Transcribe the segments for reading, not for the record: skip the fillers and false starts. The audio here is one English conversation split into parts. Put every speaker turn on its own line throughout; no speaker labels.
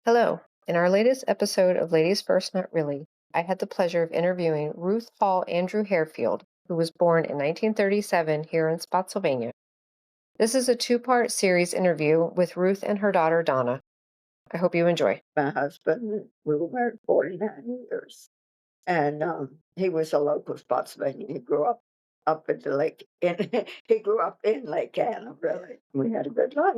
Hello. In our latest episode of Ladies First Not Really, I had the pleasure of interviewing Ruth Hall Andrew Hairfield, who was born in 1937 here in Spotsylvania. This is a two-part series interview with Ruth and her daughter Donna. I hope you enjoy.
My husband, we were married 49 years, and he was a local Spotsylvania. He grew up at the lake, and he grew up in Lake Anna, really. We had a good life.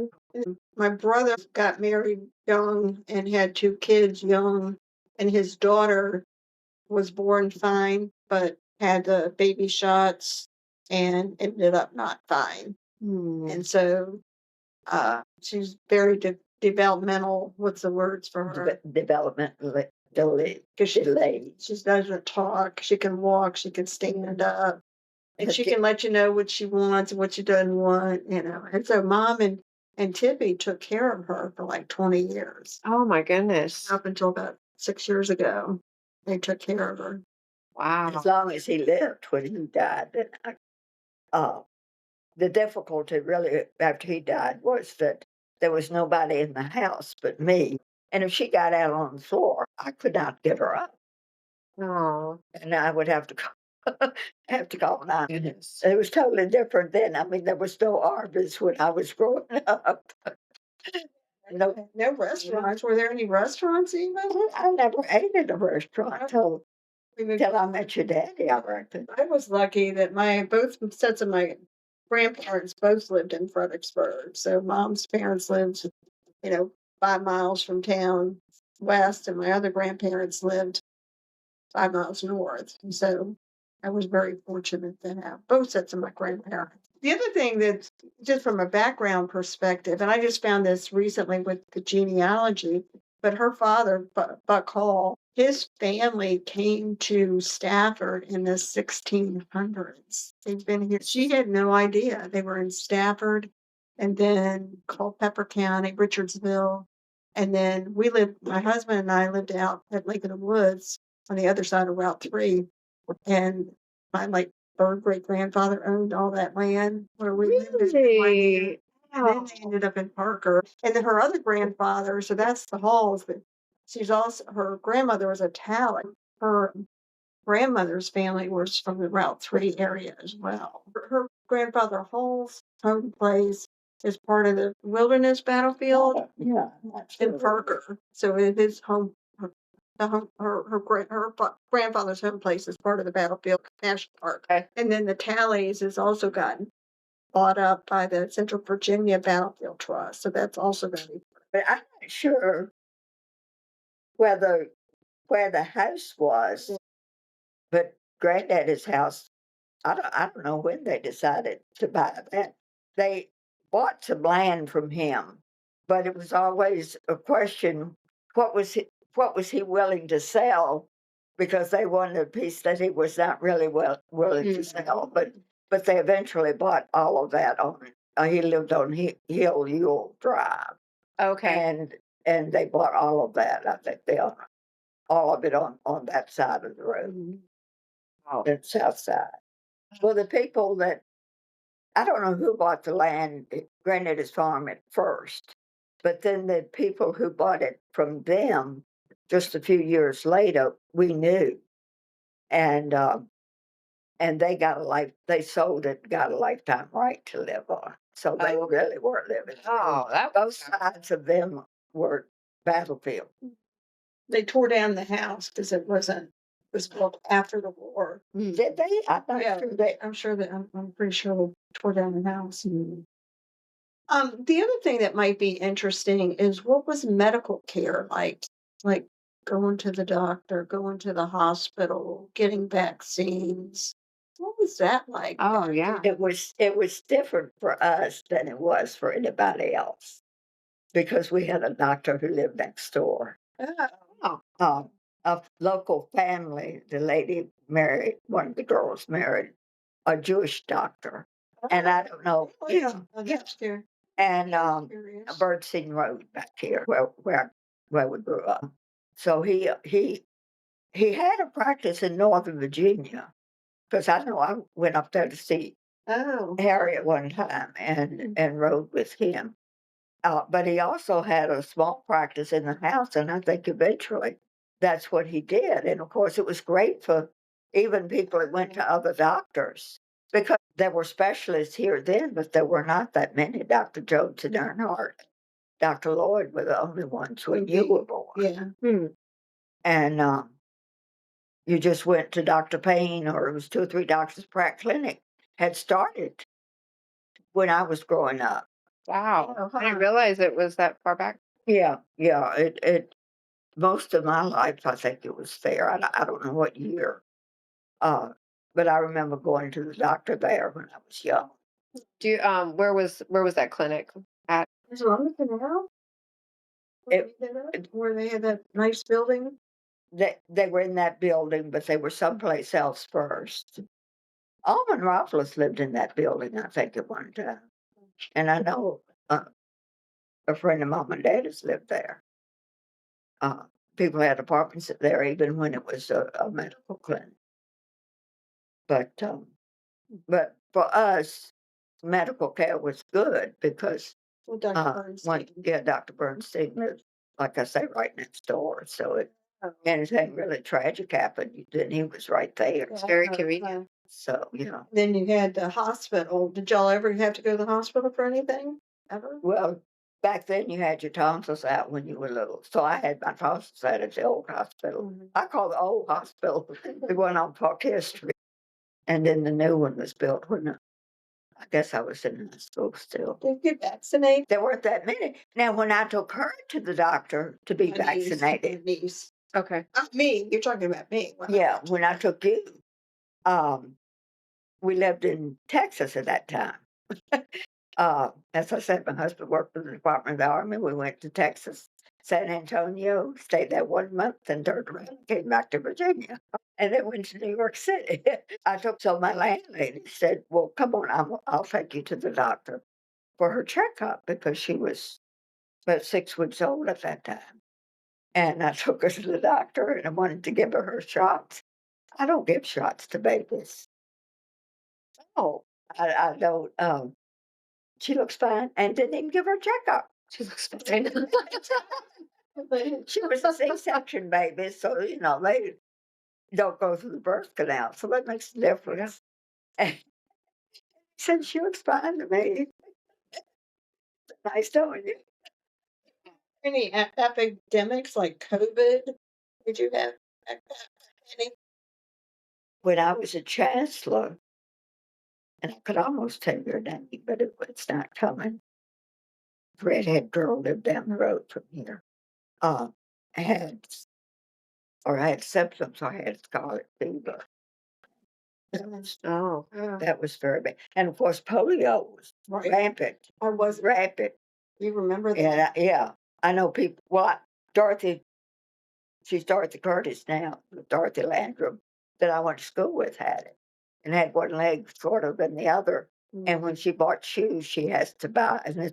My brother got married young and had two kids young, and his daughter was born fine, but had the baby shots and ended up not fine. And so she's very developmental. What's the words for her? Developmentally delayed. Because she's delayed. She doesn't talk. She can walk. She can stand up. And she can let you know what she wants and what she doesn't want. And so mom and Tippy took care of her for like 20 years.
Oh my goodness.
Up until about 6 years ago. They took care of her.
Wow.
As long as he lived when he died. And the difficulty really after he died was that there was nobody in the house but me. And if she got out on the floor, I could not get her up.
Oh.
And I would have to call 911. It was totally different then. I mean, there was no Arby's when I was growing up. No restaurants. Were there any restaurants even? I never ate at a restaurant till I met your daddy, I reckon. I was lucky that both sets of my grandparents both lived in Fredericksburg. So mom's parents lived, 5 miles from town west, and my other grandparents lived 5 miles north. And so I was very fortunate to have both sets of my grandparents. The other thing that's just from a background perspective, and I just found this recently with the genealogy, but her father, Buck Hall, his family came to Stafford in the 1600s. They've been here. She had no idea. They were in Stafford and then Culpeper County, Richardsville. And then my husband and I lived out at Lake of the Woods on the other side of Route 3. And my third great grandfather owned all that land where we lived.
Really?
And then they ended up in Parker. And then her other grandfather, so that's the Halls, but her grandmother was a Talley. Her grandmother's family was from the Route 3 area as well. Her grandfather Hall's home place is part of the Wilderness Battlefield in Parker. So his home, her grandfather's home place is part of the Battlefield National Park.
Okay.
And then the Tallies has also gotten bought up by the Central Virginia Battlefield Trust. So that's also very important. But I'm not sure where the house was, but Granddaddy's house, I don't know when they decided to buy that. They bought some land from him, but it was always a question, what was he willing to sell? Because they wanted a piece that he was not really willing to sell, but they eventually bought all of that on it. He lived on Hill Ewell Drive.
Okay.
And they bought all of that. I think they own all of it on that side of the road, the south side. Well, the people that, I don't know who bought the land, Granddaddy's farm at first, but then the people who bought it from them just a few years later, we knew. And they sold it, got a lifetime right to live on. So they really were living. Both sides of them were battlefield. They tore down the house because it was built after the war. Did they? I'm pretty sure they tore down the house. The other thing that might be interesting is what was medical care like? Like going to the doctor, going to the hospital, getting vaccines. What was that like?
Oh, yeah.
It was different for us than it was for anybody else because we had a doctor who lived next door. A local family, the lady married, one of the girls married a Jewish doctor. And I don't know. And a Birdseed Road back here where we grew up. So he had a practice in Northern Virginia because I know I went up there to see Harry at one time and rode with him. But he also had a small practice in the house, and I think eventually that's what he did. And of course, it was great for even people that went to other doctors because there were specialists here then, but there were not that many. Dr. Jones and Earnhardt, Dr. Lloyd were the only ones when you were born.
Yeah.
And you just went to Dr. Payne, or it was 2 or 3 doctors. Pratt Clinic had started when I was growing up.
Wow. I didn't realize it was that far back.
Yeah, yeah. It most of my life, I think it was there. I don't know what year, but I remember going to the doctor there when I was young.
Do you, where was that clinic at?
Is it on the canal?
Where they had that nice building?
They were in that building, but they were someplace else first. Almond Roffles lived in that building, I think, at one time. And I know a friend of Mom and Dad's lived there. People had apartments there even when it was a medical clinic. But for us, medical care was good because
Well, Dr. Bernstein.
Dr. Bernstein lived, like I say, right next door. So if anything really tragic happened, then he was right there.
It's very convenient.
So, you know.
Then you had the hospital. Did y'all ever have to go to the hospital for anything? Ever?
Well, back then you had your tonsils out when you were little. So I had my tonsils out at the old hospital. I call the old hospital the one on Park History. And then the new one was built when I guess I was in high school still.
Did you get vaccinated?
There weren't that many. Now, when I took her to the doctor to be vaccinated.
Niece.
Okay.
Not me. You're talking about me.
Yeah, when I took you, we lived in Texas at that time. As I said, my husband worked for the Department of the Army. We went to Texas, San Antonio, stayed there 1 month, and turned around and came back to Virginia. And then went to New York City. So my landlady said, well, come on, I'll take you to the doctor for her checkup because she was about 6 weeks old at that time. And I took her to the doctor and I wanted to give her shots. I don't give shots to babies. Oh, I don't. She looks fine and didn't even give her a checkup.
She looks fine.
She was a C-section baby, so, they don't go through the birth canal, so that makes a difference. And he said, she looks fine to me. Nice knowing you.
Any epidemics like COVID? Did you have any?
When I was a chancellor, and I could almost tell your name, but it's not coming. Redhead girl lived down the road from here. Had symptoms. I had scarlet fever. That was very bad. And of course, polio was rampant.
I was
rampant.
You remember that?
And yeah, I know people. Well, she's Dorothy Curtis now. Dorothy Landrum, that I went to school with, had it and had one leg shorter than the other. And when she bought shoes, she has to buy, and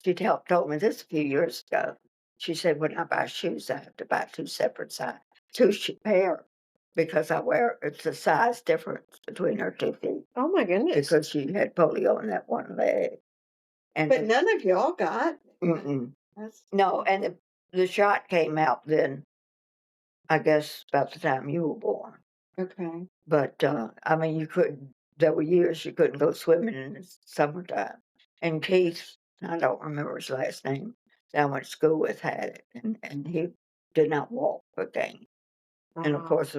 she told me this a few years ago. She said, when I buy shoes, I have to buy 2 separate sizes, 2 pair, because it's a size difference between her 2 feet.
Oh my goodness.
Because she had polio in that one leg.
But none of y'all got.
No, and the shot came out then, I guess, about the time you were born.
Okay.
But, I mean, there were years you couldn't go swimming in the summertime. And Keith, I don't remember his last name, that I went to school with, had it, and he did not walk again. And of course,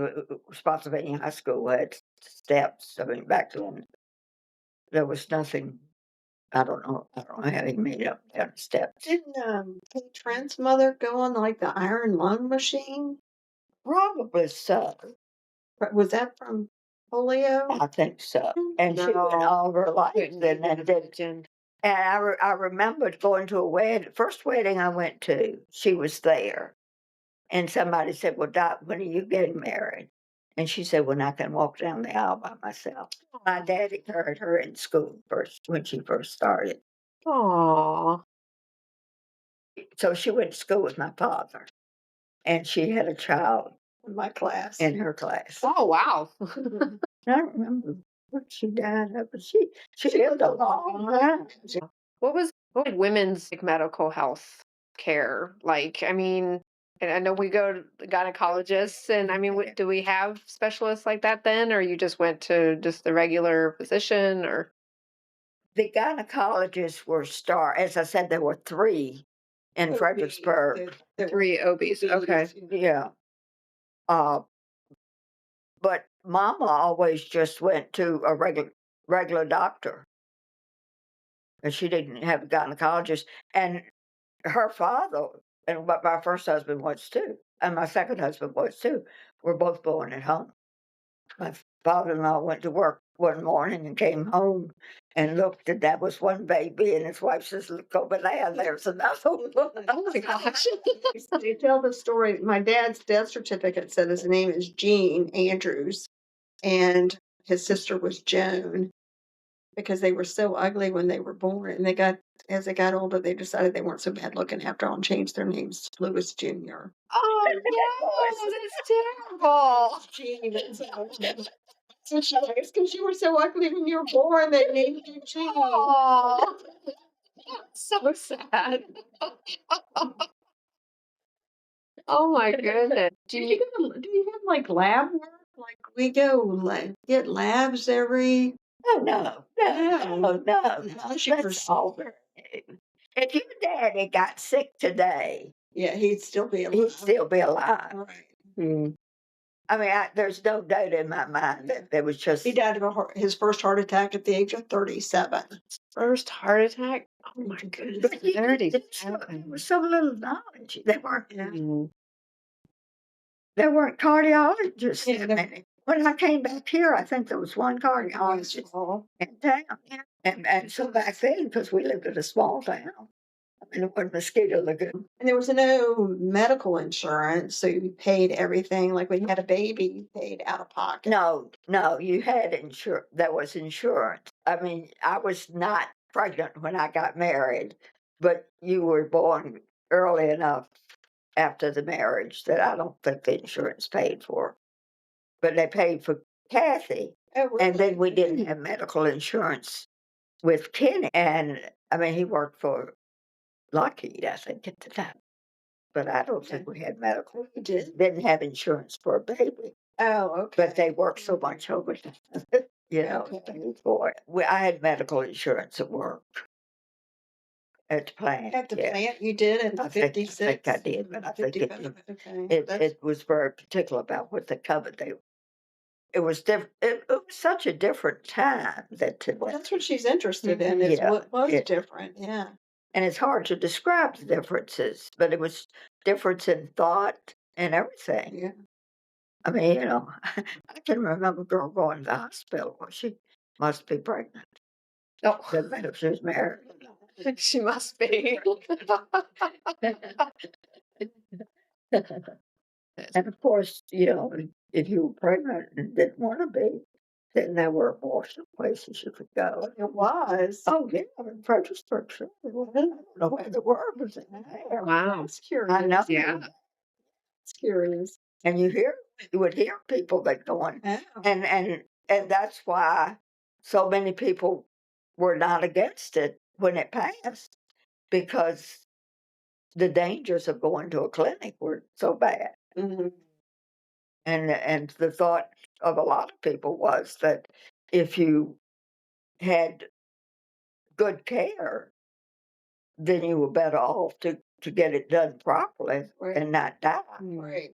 Spotsylvania High School had steps. I mean, back then, there was nothing. I don't know how he made up down the steps.
Didn't Kate Trent's mother go on like the iron lung machine?
Probably so.
Was that from polio?
I think so. And she went all of her life then and did. And I remembered going to a wedding. First wedding I went to, she was there. And somebody said, well, Doc, when are you getting married? And she said, when I can walk down the aisle by myself. My daddy carried her in school when she first started.
Aww.
So she went to school with my father. And she had a child
In my class.
in her class.
Oh, wow.
I don't remember what she died of, but she lived a long time.
What was What women's like, medical health care like? I mean, and I know we go to the gynecologists, and I mean, do we have specialists like that then, or you just went to just the regular physician, or
The gynecologists were as I said, there were 3 in Fredericksburg.
three OBs? Okay.
Yeah. Uh, but mama always just went to a regular doctor, and she didn't have a gynecologist. And her father, and what my first husband was too, and my second husband was too, were both born at home. My father-in-law went to work one morning and came home and looked, and that was one baby, and his wife says, "Look over there, and there's another one."
Oh my gosh.
They tell the story. My dad's death certificate said his name is Gene Andrews, and his sister was Joan because they were so ugly when they were born. And as they got older, they decided they weren't so bad looking after all and changed their names to Louis Jr.
Oh no, that's terrible.
Gene. So she it's because you were so ugly when you were born, they named you Gene.
Oh, so sad. Oh my goodness.
Do you have like lab work? Like we go get labs every.
Oh, no,
Yeah.
no.
She
That's
was-
all very new. If your daddy got sick today,
Yeah, he'd still be
he'd
alive.
still be alive.
Right.
Mm. I mean, there's no doubt in my mind that there was just
He died of his first heart attack at the age of 37.
First heart attack? Oh my goodness.
But there
37.
was so little knowledge. There weren't
Yeah.
cardiologists.
Yeah,
And when I came back here, I think there was one cardiologist in town. Yeah. And so back then, because we lived in a small town, I mean, it was Mosquito Lagoon.
And there was no medical insurance, so you paid everything. Like when you had a baby, you paid out of pocket.
No, you had insurance. There was insurance. I mean, I was not pregnant when I got married, but you were born early enough after the marriage that I don't think the insurance paid for. But they paid for Kathy.
Oh, really?
And then we didn't have medical insurance with Kenny. And I mean, he worked for Lockheed, I think, at the time. But I don't think we had medical. We didn't have insurance for a baby.
Oh, okay.
But they worked so much overtime, paid for it. I had medical insurance at work. At the plant.
At the plant you did in
I think
56?
I did, but I think
Okay.
it was very particular about what they covered. It was different. It was such a different time that
Well, that's what she's interested in, is what was different. Yeah.
and it's hard to describe the differences, but it was difference in thought and everything.
Yeah.
I mean, I can remember a girl going to the hospital. Well, she must be pregnant.
Oh,
Doesn't matter if she was married.
she must be.
And of course, if you were pregnant and didn't want to be, then there were abortion places you could go.
It was.
Oh, yeah, in Fredericksburg, sure. I don't know where the word was in there.
Wow.
That's curious.
I know.
Yeah.
It's curious.
And you would hear people that going,
Oh.
and that's why so many people were not against it when it passed, because the dangers of going to a clinic were so bad.
Mhm.
And the thought of a lot of people was that if you had good care, then you were better off to get it done properly
Right.
and not die
Right.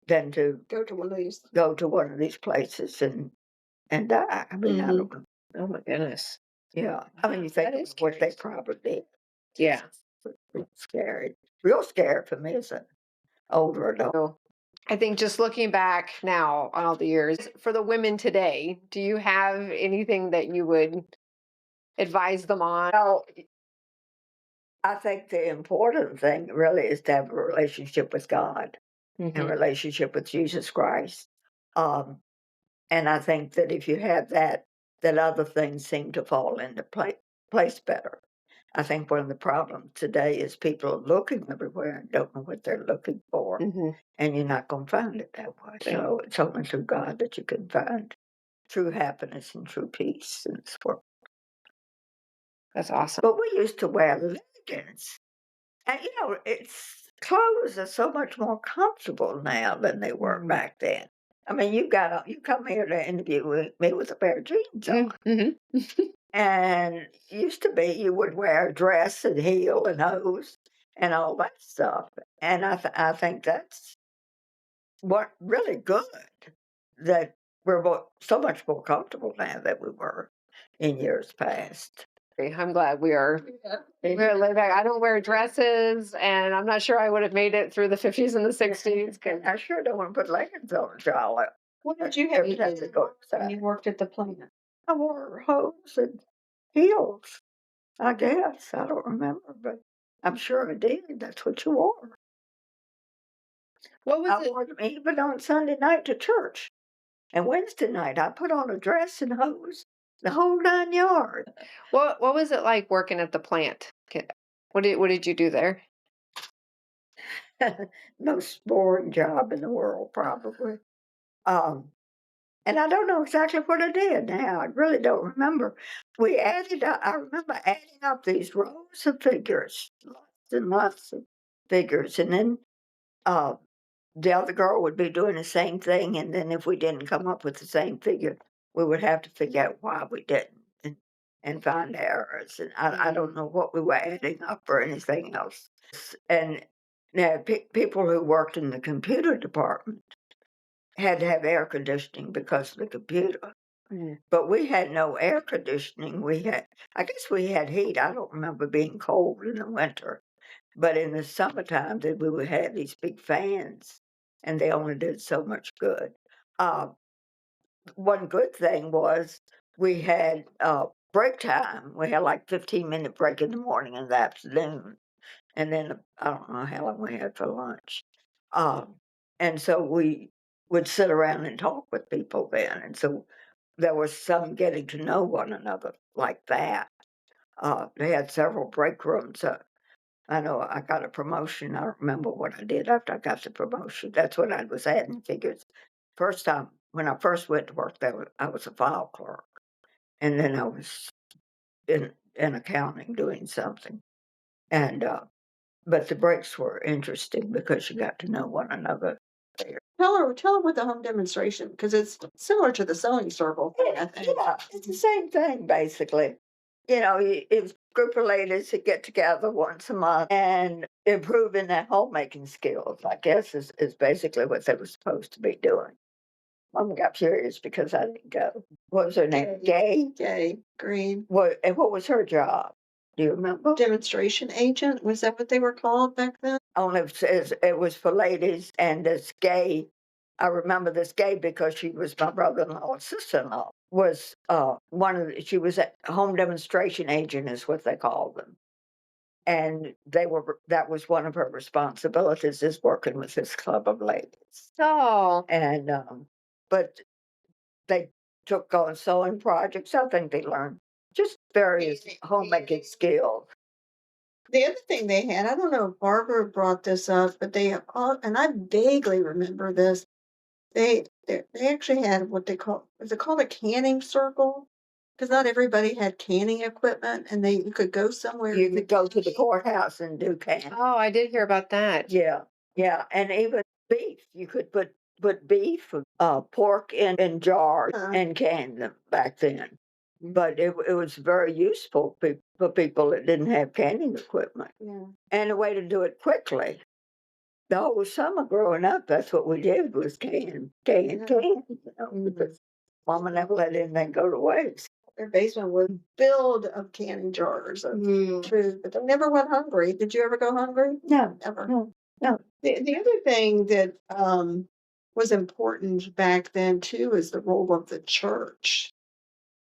than to
Go to one of these
places and die. I mean, I don't know.
Oh my goodness.
Yeah. I mean, you think
That is
of what they
scary.
probably did.
Yeah.
It's scary. Real scary for me as an older adult.
So I think just looking back now on all the years, for the women today, do you have anything that you would advise them on?
Well, I think the important thing really is to have a relationship with God and a relationship with Jesus Christ. And I think that if you have that other things seem to fall into place better. I think one of the problems today is people are looking everywhere and don't know what they're looking for, and you're not going to find it that way. So it's only through God that you can find true happiness and true peace in this world.
That's awesome.
But we used to wear leggings. And, clothes are so much more comfortable now than they were back then. I mean, you come here to interview me with a pair of jeans on.
Mm-hmm.
And used to be you would wear a dress and heel and hose and all that stuff. And I think that's what really good that we're so much more comfortable now than we were in years past.
I'm glad we're laid back. I don't wear dresses, and I'm not sure I would have made it through the 50s and the 60s.
I sure don't want to put leggings on, Charlotte.
What did you have
Every time they go
when
outside.
you worked at the plant?
I wore hose and heels, I guess. I don't remember, but I'm sure I did. That's what you wore.
What was
I
it?
wore them even on Sunday night to church. And Wednesday night, I put on a dress and hose, the whole 9 yards.
What was it like working at the plant? What did you do there?
Most boring job in the world, probably. And I don't know exactly what I did now. I really don't remember. I remember adding up these rows of figures, lots and lots of figures. And then the other girl would be doing the same thing. And then if we didn't come up with the same figure, we would have to figure out why we didn't and find errors. And I don't know what we were adding up or anything else. And now people who worked in the computer department had to have air conditioning because of the computer. But we had no air conditioning. I guess we had heat. I don't remember being cold in the winter. But in the summertime, then we would have these big fans, and they only did so much good. One good thing was we had break time. We had like 15-minute break in the morning and the afternoon. And then I don't know how long we had for lunch. And so we would sit around and talk with people then. And so there was some getting to know one another like that. They had several break rooms. I know I got a promotion. I don't remember what I did after I got the promotion. That's when I was adding figures. First time, when I first went to work there, I was a file clerk. And then I was in accounting doing something. And but the breaks were interesting because you got to know one another there.
Tell her what the home demonstration, because it's similar to the sewing circle thing, I think.
Yeah, it's the same thing basically. It's a group of ladies that get together once a month and improving their homemaking skills, I guess, is basically what they were supposed to be doing. Mom got furious because I didn't go. What was her name? Gay?
Gay Green.
And what was her job? Do you remember?
Demonstration agent, was that what they were called back then?
Only it was for ladies, and this gay, I remember this gay because she was my brother-in-law's sister-in-law, was she was a home demonstration agent is what they called them. And that was one of her responsibilities, is working with this club of ladies.
Oh.
And, but they took on sewing projects. I think they learned just various homemaking skills.
The other thing they had, I don't know if Barbara brought this up, but and I vaguely remember this. They actually had what they was it called a canning circle? Because not everybody had canning equipment, and you could go somewhere.
You could go to the courthouse and do canning.
Oh, I did hear about that.
Yeah, and even beef. You could put beef, pork in jars and can them back then. But it was very useful for people that didn't have canning equipment.
Yeah.
And a way to do it quickly. The whole summer growing up, that's what we did, was can, because Mama never let anything go to waste.
Their basement was filled of canning jars of food, but they never went hungry. Did you ever go hungry?
No,
Never.
no.
The other thing that was important back then too is the role of the church,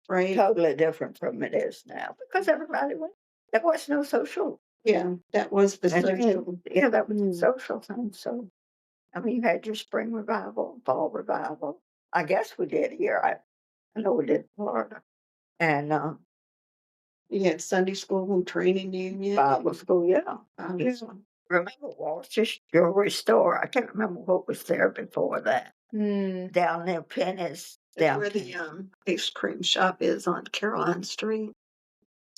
right?
Totally different from it is now because everybody went. There was no social.
Yeah, that was the social.
Yeah, that was the social thing. So, I mean, you had your spring revival, fall revival. I guess we did here. I know we did in Florida. And
You had Sunday school and training union.
Bible school, yeah.
Yeah.
Remember Walsh's jewelry store? I can't remember what was there before that. Down near Penny's.
That's where the ice cream shop is on Caroline Street.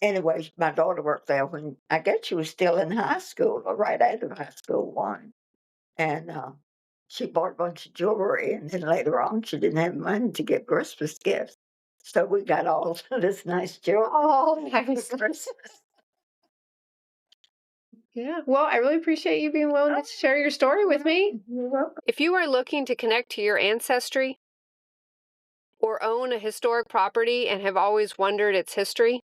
Anyway, my daughter worked there when I guess she was still in high school or right out of high school one. And she bought a bunch of jewelry, and then later on, she didn't have money to get Christmas gifts. So we got all this nice jewelry
Oh,
for
nice.
Christmas.
Yeah. Well, I really appreciate you being willing to share your story with me.
You're welcome.
If you are looking to connect to your ancestry or own a historic property and have always wondered its history,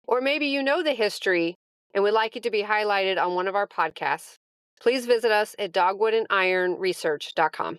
or maybe you know the history and would like it to be highlighted on one of our podcasts, please visit us at dogwoodandironresearch.com.